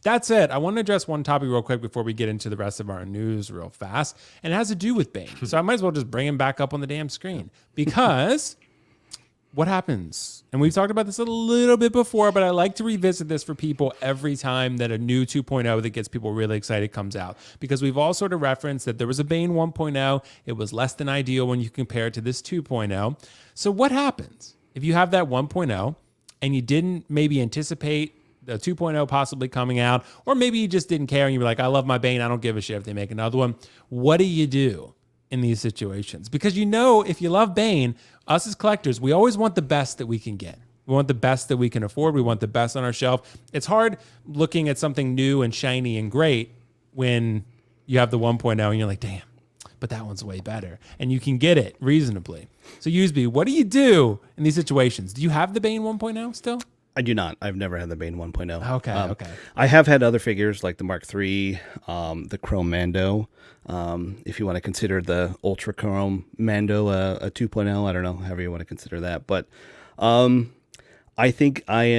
That said, I want to address one topic real quick before we get into the rest of our news real fast. And it has to do with Bane. So I might as well just bring him back up on the damn screen. Because what happens? And we've talked about this a little bit before, but I like to revisit this for people every time that a new 2.0 that gets people really excited comes out. Because we've all sort of referenced that there was a Bane 1.0. It was less than ideal when you compare it to this 2.0. So what happens if you have that 1.0 and you didn't maybe anticipate the 2.0 possibly coming out, or maybe you just didn't care and you were like, I love my Bane, I don't give a shit if they make another one. What do you do in these situations? Because if you love Bane, us as collectors, we always want the best that we can get. We want the best that we can afford. We want the best on our shelf. It's hard looking at something new and shiny and great when you have the 1.0 and you're like, damn, but that one's way better. And you can get it reasonably. So Usby, what do you do in these situations? Do you have the Bane 1.0 still? I do not. I've never had the Bane 1.0. Okay. I have had other figures like the Mark III, the Chrome Mando. If you want to consider the Ultra Chrome Mando a 2.0, I don't know, however you want to consider that. But I think I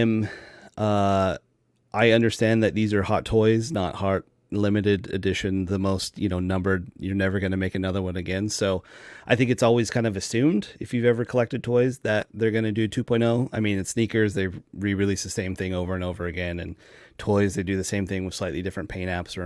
understand that these are hot toys, not hot limited edition, the most, numbered. You're never going to make another one again. So I think it's always kind of assumed, if you've ever collected toys, that they're going to do 2.0. I mean, in sneakers, they re-release the same thing over and over again. And toys, they do the same thing with slightly different paint apps or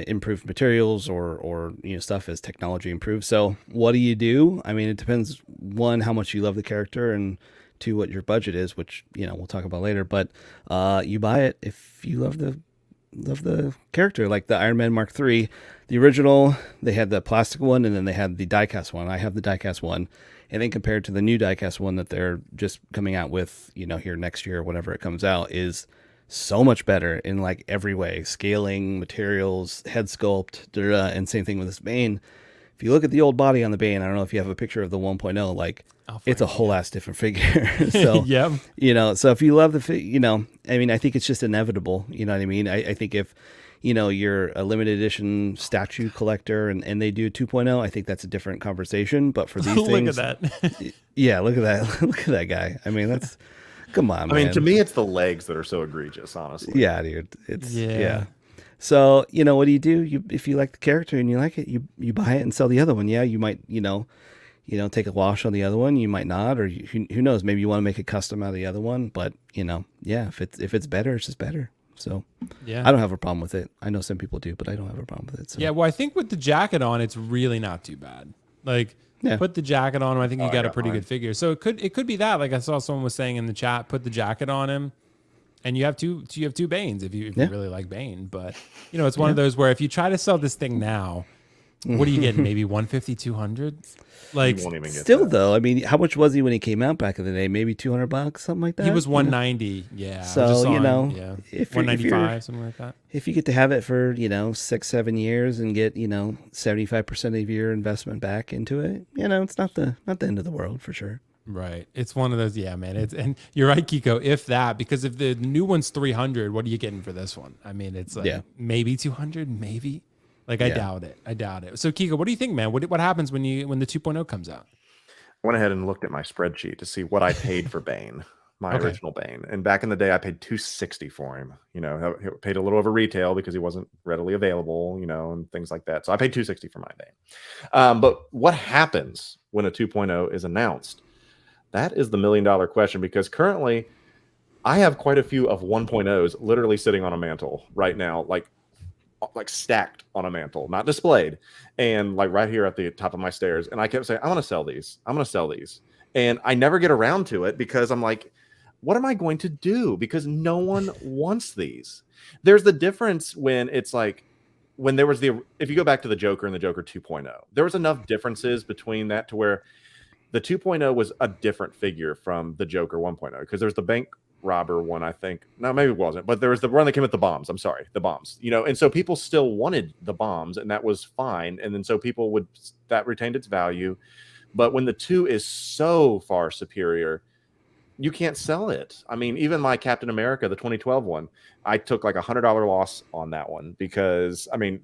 improved materials or stuff as technology improves. So what do you do? I mean, it depends, one, how much you love the character, and two, what your budget is, which, we'll talk about later. But you buy it if you love the character. Like the Iron Man Mark III, the original, they had the plastic one and then they had the diecast one. I have the diecast one, and then compared to the new diecast one that they're just coming out with, here next year or whenever it comes out, is so much better in like every way: scaling, materials, head sculpt, and same thing with this Bane. If you look at the old body on the Bane, I don't know if you have a picture of the 1.0, like it's a whole ass different figure. So, yeah. So if you love the, I mean, I think it's just inevitable. You know what I mean? I think if, you're a limited edition statue collector and they do 2.0, I think that's a different conversation. But for these things, look at that. Yeah, look at that. Look at that guy. I mean, come on, man. I mean, to me, it's the legs that are so egregious, honestly. Yeah, dude. Yeah. So, what do? If you like the character and you like it, you buy it and sell the other one. Yeah, you might, take a wash on the other one. You might not, or who knows? Maybe you want to make a custom out of the other one. But if it's better, it's just better. So I don't have a problem with it. I know some people do, but I don't have a problem with it. So. Yeah, well, I think with the jacket on, it's really not too bad. Like, put the jacket on him, I think you got a pretty good figure. So it could be that. Like I saw someone was saying in the chat, put the jacket on him. And you have two Banes if you really like Bane. But, it's one of those where if you try to sell this thing now, what are you getting? Maybe 150, 200? Like, You won't even get still that. though, I mean, how much was he when he came out back in the day? Maybe $200, something like that. He was 190. Yeah. So, if 195, something like that. If you get to have it for, 6-7 years and get, 75% of your investment back into it, it's not the end of the world for sure. Right. It's one of those, man. And you're right, Kiko, if that, because if the new one's 300, what are you getting for this one? I mean, it's like maybe 200, maybe. Like, I doubt it. So, Kiko, what do you think, man? What happens when the 2.0 comes out? I went ahead and looked at my spreadsheet to see what I paid for Bane, my original Bane. And back in the day, I paid $260 for him. I paid a little over retail because he wasn't readily available, and things like that. So I paid $260 for my Bane. But what happens when a 2.0 is announced? That is the $1 million question, because currently I have quite a few of 1.0s literally sitting on a mantle right now, like stacked on a mantle, not displayed, and like right here at the top of my stairs. And I kept saying, I'm going to sell these. And I never get around to it because I'm like, what am I going to do? Because no one wants these. There's the difference when it's like, when there was if you go back to the Joker and the Joker 2.0, there was enough differences between that to where the 2.0 was a different figure from the Joker 1.0, because there's the bank robber one, I think. No, maybe it wasn't, but there was the one that came with the bombs. I'm sorry, the bombs. And so people still wanted the bombs, and that was fine. And then so that retained its value. But when the 2 is so far superior, you can't sell it. I mean, even my Captain America, the 2012 one, I took like $100 loss on that one because, I mean,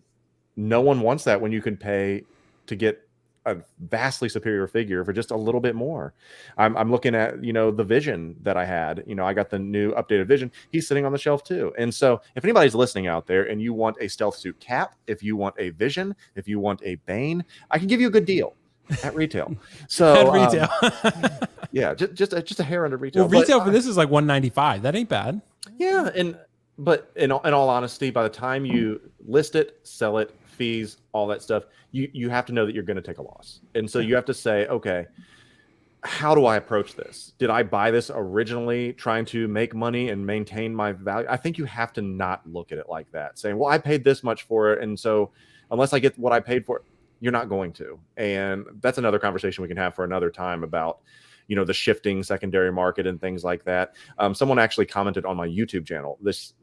no one wants that when you can pay to get a vastly superior figure for just a little bit more. I'm looking at, you know, the Vision that I had. You know, I got the new updated Vision. He's sitting on the shelf too. And so if anybody's listening out there and you want a stealth suit Cap, if you want a Vision, if you want a Bane, I can give you a good deal at retail. So At retail. yeah, just a hair under retail. Well, retail for this is like $195. That ain't bad. Yeah, but in all honesty, by the time you list it, sell it, fees, all that stuff, you have to know that you're going to take a loss. And so you have to say, okay, how do I approach this? Did I buy this originally trying to make money and maintain my value? I think you have to not look at it like that, saying, well, I paid this much for it, and so unless I get what I paid for it, you're not going to. And that's another conversation we can have for another time about, you know, the shifting secondary market and things like that. Someone actually commented on my YouTube channel this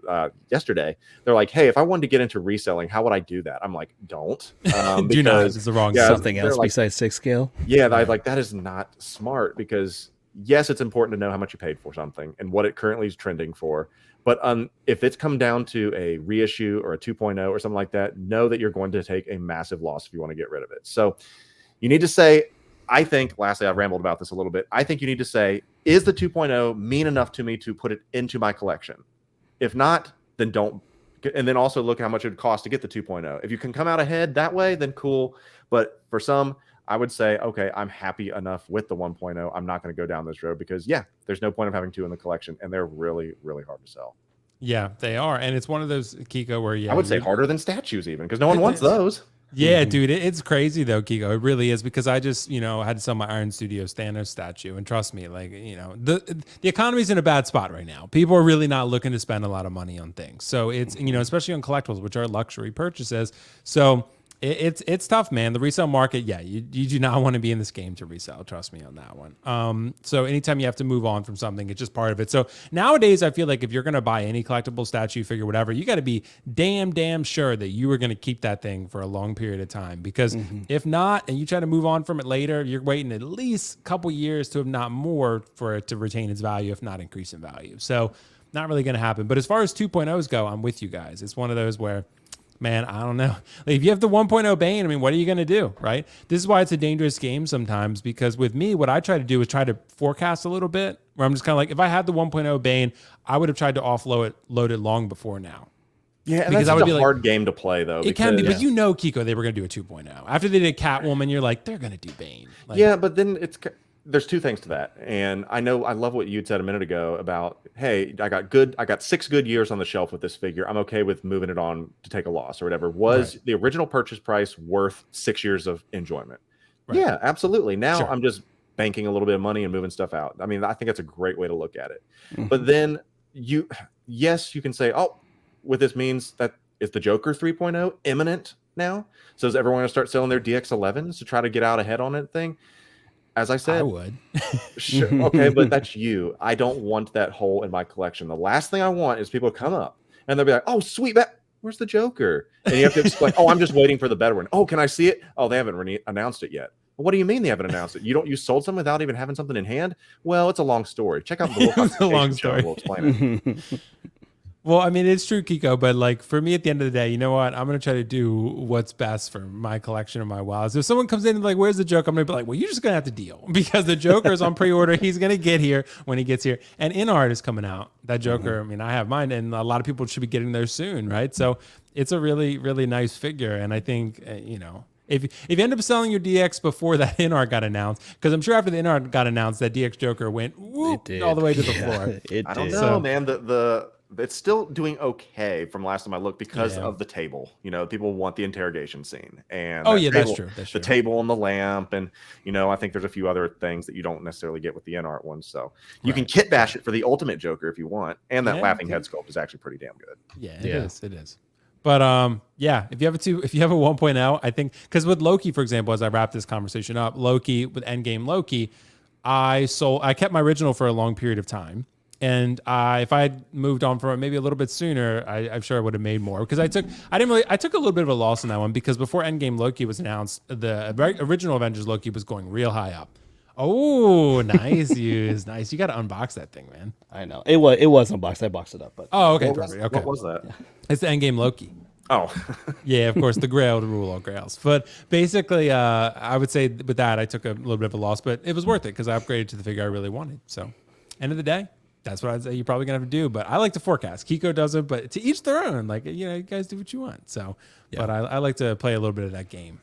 yesterday. They're like, hey, if I wanted to get into reselling, how would I do that? I'm like, don't. Do not. It's the wrong something else like, besides 6 scale. Yeah, like that is not smart, because yes, it's important to know how much you paid for something and what it currently is trending for. But if it's come down to a reissue or a 2.0 or something like that, know that you're going to take a massive loss if you want to get rid of it. So you need to say, I think, lastly, I rambled about this a little bit. I think you need to say, is the 2.0 mean enough to me to put it into my collection? If not, then don't. And then also look at how much it would cost to get the 2.0. If you can come out ahead that way, then cool. But for some, I would say, okay, I'm happy enough with the 1.0. I'm not going to go down this road because, yeah, there's no point of having 2 in the collection, and they're really, really hard to sell. Yeah, they are. And it's one of those, Kiko, where I would say harder than statues even, because no one wants those. Yeah, dude, it's crazy though, Kiko. It really is, because I just, you know, had to sell my Iron Studios Thanos statue, and trust me, like, you know, the economy's in a bad spot right now. People are really not looking to spend a lot of money on things, so it's, you know, especially on collectibles, which are luxury purchases. So it's tough, man. The resale market, yeah, you do not want to be in this game to resell. Trust me on that one. So anytime you have to move on from something, it's just part of it. So nowadays, I feel like if you're going to buy any collectible statue, figure, whatever, you got to be damn sure that you are going to keep that thing for a long period of time. Because if not, and you try to move on from it later, you're waiting at least a couple years to, if not more, for it to retain its value, if not increase in value. So not really going to happen. But as far as 2.0s go, I'm with you guys. It's one of those where, man, I don't know. Like, if you have the 1.0 Bane, I mean, what are you going to do, right? This is why it's a dangerous game sometimes, because with me, what I try to do is try to forecast a little bit, where I'm just kind of like, if I had the 1.0 Bane, I would have tried to load it long before now. Yeah, and that's a hard game to play, though. It can be, but you know, Kiko, they were going to do a 2.0. After they did Catwoman, you're like, they're going to do Bane. Like, yeah, but then there's 2 things to that. And I love what you'd said a minute ago about, hey, I got 6 good years on the shelf with this figure. I'm okay with moving it on to take a loss or whatever. Was the original purchase price worth 6 years of enjoyment? Right. Yeah, absolutely. Now I'm just banking a little bit of money and moving stuff out. I mean, I think that's a great way to look at it. But then you can say, oh, what this means that is the Joker 3.0 imminent now? So is everyone going to start selling their DX11s to try to get out ahead on it thing? As I said, I would. Sure, okay, but that's you. I don't want that hole in my collection. The last thing I want is people to come up and they'll be like, "Oh, sweet, where's the Joker?" And you have to explain, "Oh, I'm just waiting for the better one." "Oh, can I see it?" "Oh, they haven't announced it yet." Well, what do you mean they haven't announced it? You sold something without even having something in hand? Well, it's a long story. Check out the It's a long story. We'll explain it. Well, I mean, it's true, Kiko, but like for me at the end of the day, you know what? I'm going to try to do what's best for my collection of my wilds. If someone comes in and like, where's the Joker? I'm going to be like, well, you're just going to have to deal, because the Joker is on pre-order. He's going to get here when he gets here. And InArt is coming out. That Joker, I mean, I have mine, and a lot of people should be getting there soon, right? So it's a really, really nice figure. And I think, you know, if you end up selling your DX before that InArt got announced, because I'm sure after the InArt got announced, that DX Joker went whoop, all the way to the floor. I don't know, man. It's still doing okay from last time I looked because of the table. You know, people want the interrogation scene, and that's true. The table and the lamp, and you know, I think there's a few other things that you don't necessarily get with the InArt one. So you can kit bash it for the ultimate Joker if you want, and that laughing head sculpt is actually pretty damn good. Yeah, it is. It is. But if you have a 1.0, I think, because with Loki, for example, as I wrap this conversation up, Loki with Endgame Loki, I kept my original for a long period of time. And if I had moved on from it maybe a little bit sooner, I'm sure I would have made more, because I took a little bit of a loss in that one, because before Endgame Loki was announced, the original Avengers Loki was going real high up. Oh, nice use, nice. You got to unbox that thing, man. I know it was unboxed. I boxed it up, but okay, perfect. Okay, what was that? It's the Endgame Loki. Oh, Yeah, of course, the grail to rule all grails. But basically, I would say with that, I took a little bit of a loss, but it was worth it because I upgraded to the figure I really wanted. So, end of the day, that's what I'd say you're probably going to have to do. But I like to forecast. Kiko doesn't, but to each their own. Like, you guys do what you want. So, but I like to play a little bit of that game.